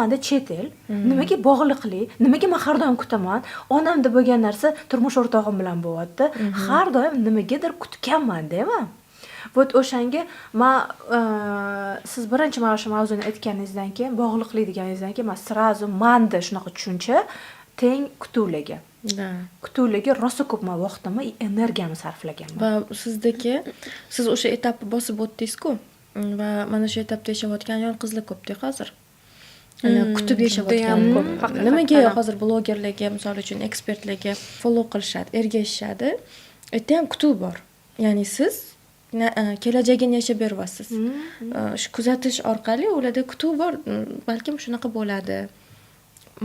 Manda chet el, nimaga bog'liqlik, nimaga men har doim kutaman, onamda bo'lgan narsa turmush o'rtog'im bilan bo'lyapti. Har doim nimagadir kutganman-da men. Вот o'shanga men siz birinchi mana shu mavzuni aytganingizdan keyin, bog'liqlik deganingizdan keyin men srazu manda shunaqa tushuncha teng kutuvlarga. Kutuvlarga rosa ko'p vaqtimni, energiyamni sarflaganman. Va siz o'sha etapni bosib o'tdingiz-ku. Va mana shu etapda yashayotgan yolg'izlik ko'pda hozir. Kutib yashayotgan ko'p. Nimaga hozir blogerlarga, misol uchun ekspertlarga follow qilishadi, ergashishadi? Erta ham kutuv bor. Ya'ni siz kelajagini yashab beryapsiz. Shu kuzatish orqali ularda kutuv bor, balkim shunaqa bo'ladi.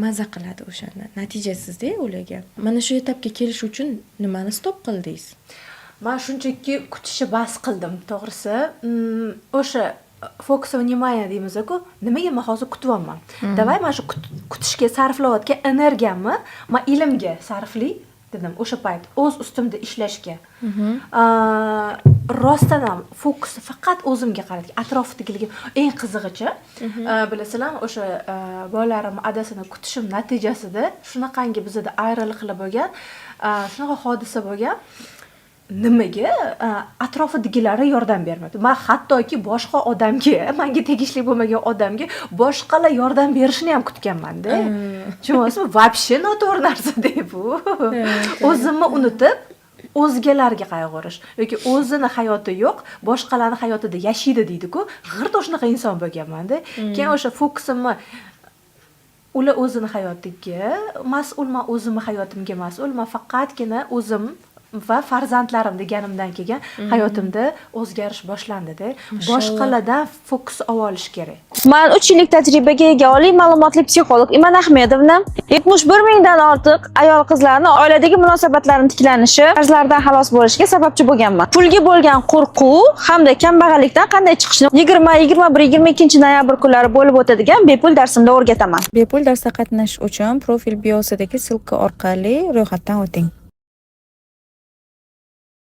Maza qiladi o'shani. Natijasizda ularga. Mana shu etapga kelish uchun nimani stop qildingiz? Men shunchaki kutishni bas qildim, to'g'risi. O'sha fokus vнимание deymiz-ku, nimaga men hozir kutyapman? Davay mana shu kutishga sarflayotgan energiyamni men ilmga sarflay dedim o'sha payt o'z ustimda ishlashga. Rostdan ham fokus faqat o'zimga qaradik. Atrofdagilarga eng qizig'ichi, bilasizlarmi, o'sha bolalarim adasini kutishim natijasida shunaqangi bizda ayriliqlar bo'lgan, shunaqa hodisa bo'lgan. Nimaga atrofidagilari yordam bermadi. Men hattoki boshqa odamga, menga tegishli bo'lmagan odamga boshqalar yordam berishini ham kutganman-da. Tushunasizmi? Вообще noto'g'ri narsa-da bu. O'zimni unutib, o'zgalarga qayg'urish yoki o'zini hayoti yo'q, boshqalarning hayotida yashaydi deydi-ku. G'irto shunaqa inson bo'lganman-da. Keyin o'sha fokusimni ular o'zini hayotiga mas'ul, men o'zimni hayotimga mas'ul. Men faqatgina o'zim va farzandlarim deganimdan keyin hayotimda o'zgarish boshlandi-da. Boshqalardan fokus olish kerak. Men 3 yillik tajribaga ega oliy ma'lumotli psixolog Iman Ahmedovna 71 mingdan ortiq ayol qizlarning oiladagi munosabatlarning tiklanishi, qarzlardan xalos bo'lishiga sababchi bo'lganman. Pulga bo'lgan qo'rquv hamda kambag'allikdan qanday chiqishni 20, 21, 22 noyabr kunlari bo'lib o'tadigan bepul darsimda o'rgataman. Bepul darsda qatnashish uchun profil biosidagi silka orqali ro'yxatdan o'ting.